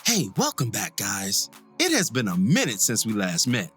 Hey, welcome back, guys. It has been a minute since we last met,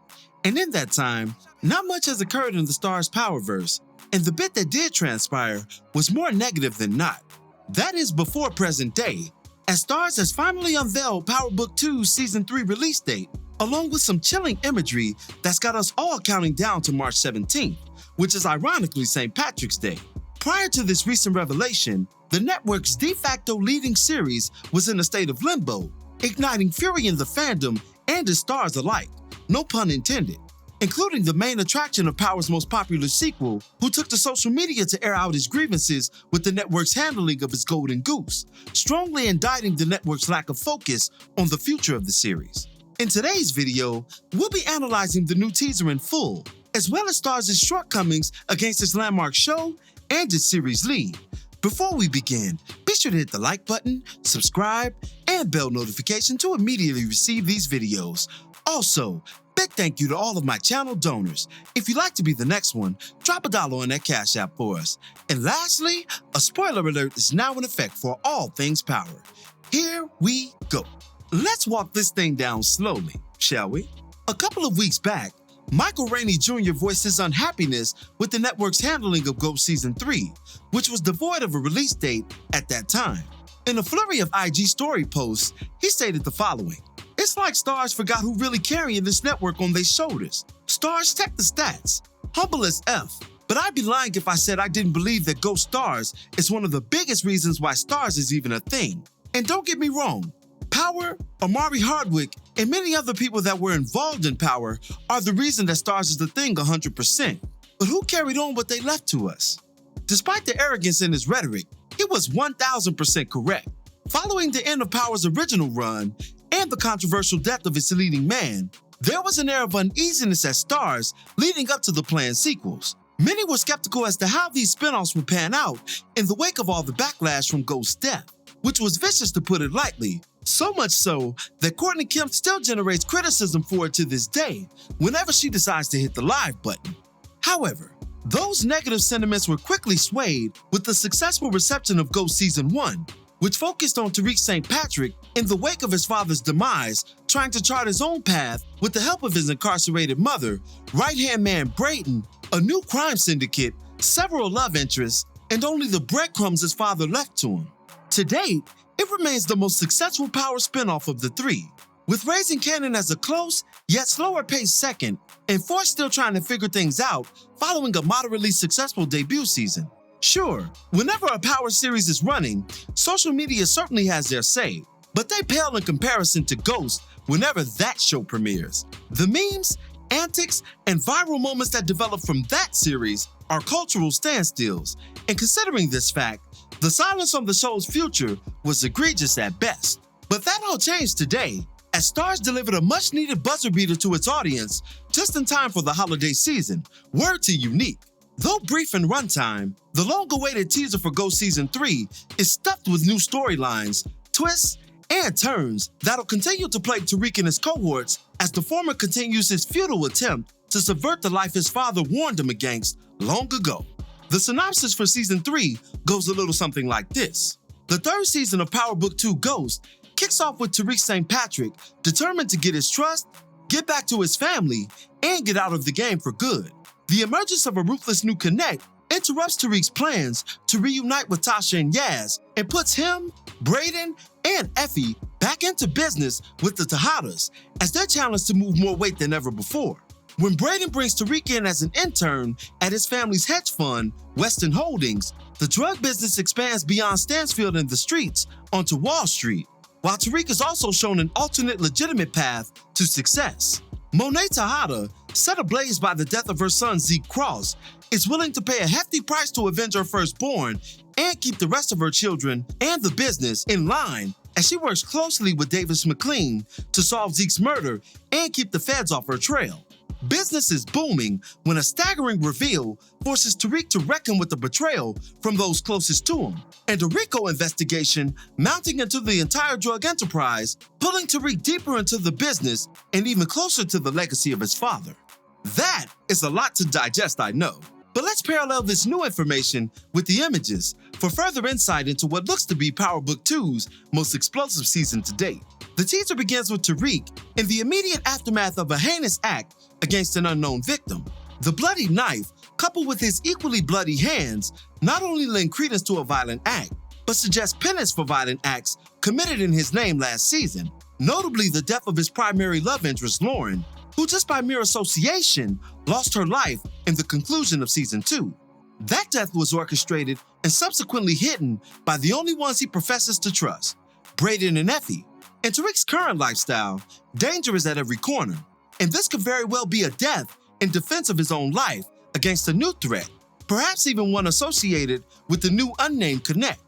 and in that time, not much has occurred in the Starz Powerverse, and the bit that did transpire was more negative than not. That is before present day, as Starz has finally unveiled Power Book 2's Season 3 release date, along with some chilling imagery that's got us all counting down to March 17th, which is ironically St. Patrick's Day. Prior to this recent revelation, the network's de facto leading series was in a state of limbo, igniting fury in the fandom and its stars alike, no pun intended, including the main attraction of Power's most popular sequel, who took to social media to air out his grievances with the network's handling of its golden goose, strongly indicting the network's lack of focus on the future of the series. In today's video, we'll be analyzing the new teaser in full, as well as Starz' shortcomings against its landmark show and its series lead. Before we begin, be sure to hit the like button, subscribe, and bell notification to immediately receive these videos. Also, big thank you to all of my channel donors. If you'd like to be the next one, drop $1 on that Cash App for us. And lastly, a spoiler alert is now in effect for all things Power. Here we go. Let's walk this thing down slowly, shall we? A couple of weeks back, Michael Rainey Jr. voiced his unhappiness with the network's handling of Ghost Season 3, which was devoid of a release date at that time. In a flurry of IG story posts, he stated the following: "It's like Starz forgot who really carrying this network on their shoulders. Starz, check the stats. Humble as F, but I'd be lying if I said I didn't believe that Ghost Starz is one of the biggest reasons why Starz is even a thing. And don't get me wrong, Power, Omari Hardwick, and many other people that were involved in Power are the reason that Starz is the thing 100%. But who carried on what they left to us?" Despite the arrogance in his rhetoric, he was 1000% correct. Following the end of Power's original run and the controversial death of its leading man, there was an air of uneasiness at Starz leading up to the planned sequels. Many were skeptical as to how these spinoffs would pan out in the wake of all the backlash from Ghost's death, which was vicious to put it lightly. So much so that Courtney Kemp still generates criticism for it to this day whenever she decides to hit the live button. However, those negative sentiments were quickly swayed with the successful reception of Ghost Season 1, which focused on Tariq St. Patrick in the wake of his father's demise, trying to chart his own path with the help of his incarcerated mother, right-hand man Brayden, a new crime syndicate, several love interests, and only the breadcrumbs his father left to him. To date, it remains the most successful Power spinoff of the three, with Raising Kanan as a close yet slower-paced second, and Force still trying to figure things out following a moderately successful debut season. Sure, whenever a Power series is running, social media certainly has their say, but they pale in comparison to Ghost whenever that show premieres. The memes, antics, and viral moments that develop from that series are cultural standstills, and considering this fact, the silence on the show's future was egregious at best. But that all changed today, as Starz delivered a much-needed buzzer beater to its audience just in time for the holiday season. Word to unique. Though brief in runtime, the long-awaited teaser for Ghost Season 3 is stuffed with new storylines, twists, and turns that'll continue to plague Tariq and his cohorts as the former continues his futile attempt to subvert the life his father warned him against long ago. The synopsis for Season 3 goes a little something like this. The third season of Power Book 2 Ghost kicks off with Tariq St. Patrick determined to get his trust, get back to his family, and get out of the game for good. The emergence of a ruthless new Connect interrupts Tariq's plans to reunite with Tasha and Yaz and puts him, Brayden, and Effie back into business with the Tejadas as they're challenged to move more weight than ever before. When Brayden brings Tariq in as an intern at his family's hedge fund, Weston Holdings, the drug business expands beyond Stansfield and the streets onto Wall Street, while Tariq is also shown an alternate legitimate path to success. Monet Tejada, set ablaze by the death of her son Zeke Cross, is willing to pay a hefty price to avenge her firstborn and keep the rest of her children and the business in line as she works closely with Davis McLean to solve Zeke's murder and keep the feds off her trail. Business is booming when a staggering reveal forces Tariq to reckon with the betrayal from those closest to him, and a RICO investigation mounting into the entire drug enterprise, pulling Tariq deeper into the business and even closer to the legacy of his father. That is a lot to digest, I know, but let's parallel this new information with the images for further insight into what looks to be Power Book 2's most explosive season to date. The teaser begins with Tariq in the immediate aftermath of a heinous act against an unknown victim. The bloody knife, coupled with his equally bloody hands, not only lend credence to a violent act, but suggest penance for violent acts committed in his name last season, notably the death of his primary love interest, Lauren, who just by mere association lost her life in the conclusion of season 2. That death was orchestrated and subsequently hidden by the only ones he professes to trust, Brayden and Effie. In Tariq's current lifestyle, danger is at every corner, and this could very well be a death in defense of his own life against a new threat, perhaps even one associated with the new unnamed Connect.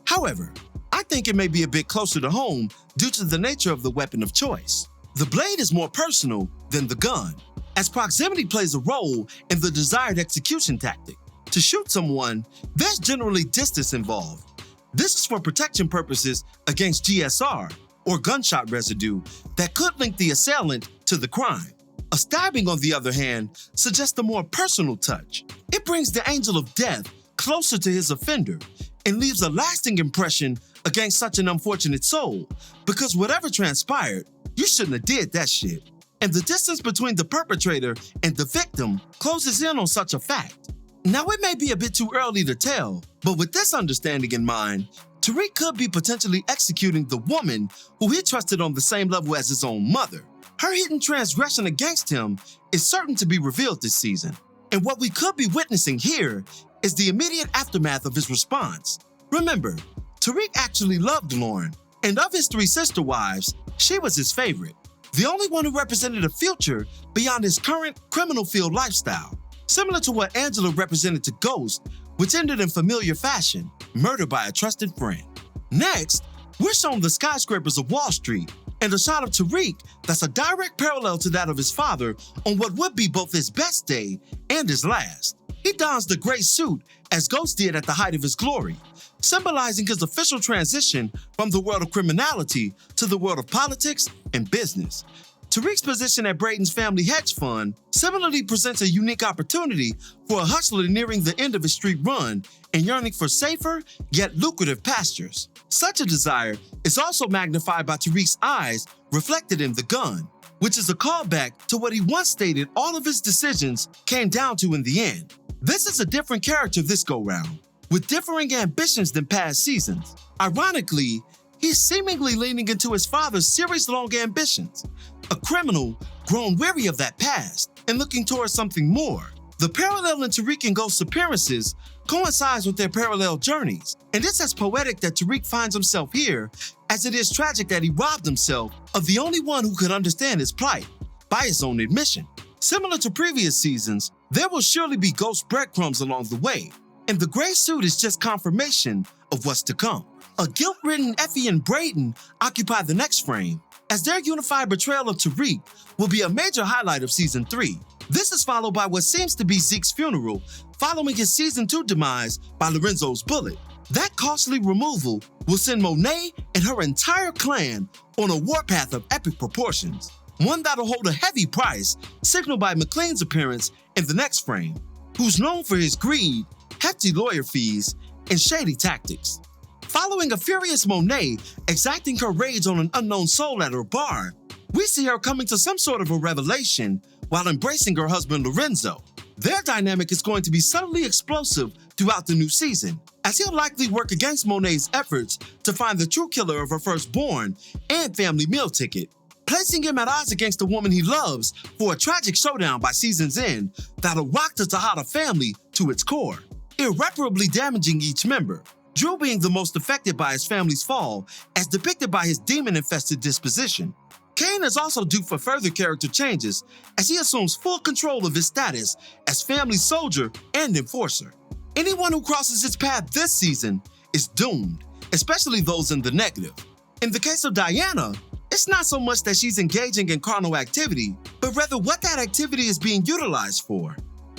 However, I think it may be a bit closer to home due to the nature of the weapon of choice. The blade is more personal than the gun, as proximity plays a role in the desired execution tactic. To shoot someone, there's generally distance involved. This is for protection purposes against GSR, or gunshot residue, that could link the assailant to the crime. A stabbing, on the other hand, suggests a more personal touch. It brings the angel of death closer to his offender and leaves a lasting impression against such an unfortunate soul, because whatever transpired, you shouldn't have did that shit. And the distance between the perpetrator and the victim closes in on such a fact. Now, it may be a bit too early to tell, but with this understanding in mind, Tariq could be potentially executing the woman who he trusted on the same level as his own mother. Her hidden transgression against him is certain to be revealed this season, and what we could be witnessing here is the immediate aftermath of his response. Remember, Tariq actually loved Lauren, and of his 3 sister wives, she was his favorite, the only one who represented a future beyond his current criminal-filled lifestyle, similar to what Angela represented to Ghost, which ended in familiar fashion, murder by a trusted friend. Next, we're shown the skyscrapers of Wall Street, and a shot of Tariq that's a direct parallel to that of his father on what would be both his best day and his last. He dons the gray suit as Ghost did at the height of his glory, symbolizing his official transition from the world of criminality to the world of politics and business. Tariq's position at Brayden's family hedge fund similarly presents a unique opportunity for a hustler nearing the end of his street run and yearning for safer, yet lucrative pastures. Such a desire is also magnified by Tariq's eyes reflected in the gun, which is a callback to what he once stated all of his decisions came down to in the end. This is a different character this go-round, with differing ambitions than past seasons. Ironically, he's seemingly leaning into his father's series-long ambitions, a criminal grown weary of that past and looking towards something more. The parallel in Tariq and Ghost's appearances coincides with their parallel journeys, and it's as poetic that Tariq finds himself here as it is tragic that he robbed himself of the only one who could understand his plight, by his own admission. Similar to previous seasons, there will surely be Ghost breadcrumbs along the way, and the gray suit is just confirmation of what's to come. A guilt-ridden Effie and Brayden occupy the next frame, as their unified betrayal of Tariq will be a major highlight of Season 3. This is followed by what seems to be Zeke's funeral, following his Season 2 demise by Lorenzo's bullet. That costly removal will send Monet and her entire clan on a warpath of epic proportions, one that'll hold a heavy price, signaled by McLean's appearance in the next frame, who's known for his greed, hefty lawyer fees, and shady tactics. Following a furious Monet exacting her rage on an unknown soul at her bar, we see her coming to some sort of a revelation while embracing her husband Lorenzo. Their dynamic is going to be subtly explosive throughout the new season, as he'll likely work against Monet's efforts to find the true killer of her firstborn and family meal ticket, placing him at odds against the woman he loves for a tragic showdown by season's end that'll rock the Tejada family to its core, irreparably damaging each member, Drew being the most affected by his family's fall, as depicted by his demon-infested disposition. Kane is also due for further character changes as he assumes full control of his status as family soldier and enforcer. Anyone who crosses his path this season is doomed, especially those in the negative. In the case of Diana, it's not so much that she's engaging in carnal activity, but rather what that activity is being utilized for.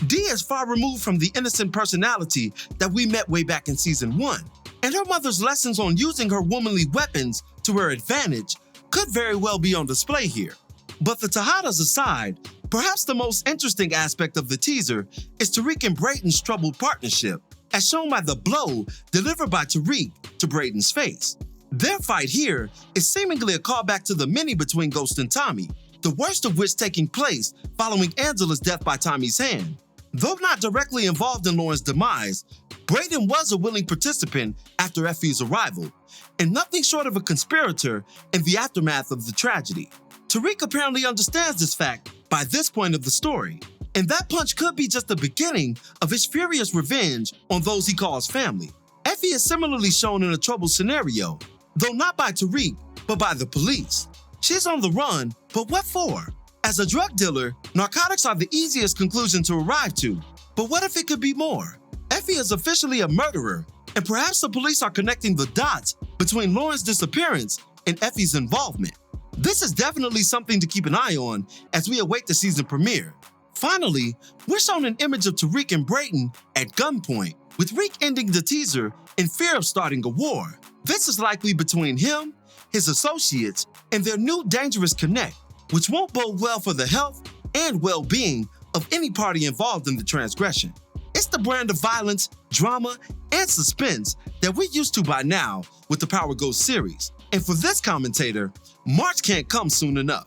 Dee is far removed from the innocent personality that we met way back in Season 1, and her mother's lessons on using her womanly weapons to her advantage could very well be on display here. But the Tejadas aside, perhaps the most interesting aspect of the teaser is Tariq and Brayden's troubled partnership, as shown by the blow delivered by Tariq to Brayden's face. Their fight here is seemingly a callback to the many between Ghost and Tommy, the worst of which taking place following Angela's death by Tommy's hand. Though not directly involved in Lauren's demise, Brayden was a willing participant after Effie's arrival, and nothing short of a conspirator in the aftermath of the tragedy. Tariq apparently understands this fact by this point of the story, and that punch could be just the beginning of his furious revenge on those he calls family. Effie is similarly shown in a troubled scenario, though not by Tariq, but by the police. She's on the run, but what for? As a drug dealer, narcotics are the easiest conclusion to arrive to, but what if it could be more? Effie is officially a murderer, and perhaps the police are connecting the dots between Lauren's disappearance and Effie's involvement. This is definitely something to keep an eye on as we await the season premiere. Finally, we're shown an image of Tariq and Brayden at gunpoint, with Reek ending the teaser in fear of starting a war. This is likely between him, his associates, and their new dangerous connect, which won't bode well for the health and well-being of any party involved in the transgression. It's the brand of violence, drama, and suspense that we're used to by now with the Power Ghost series. And for this commentator, March can't come soon enough.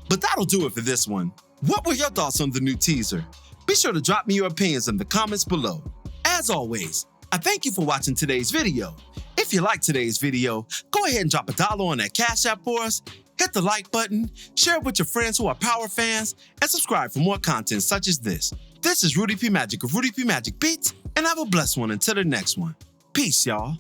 But that'll do it for this one. What were your thoughts on the new teaser? Be sure to drop me your opinions in the comments below. As always, I thank you for watching today's video. If you liked today's video, go ahead and drop $1 on that Cash App for us, hit the like button, share it with your friends who are Power fans, and subscribe for more content such as this. This is Rudy P. Magic of Rudy P. Magic Beats, and have a blessed one until the next one. Peace, y'all.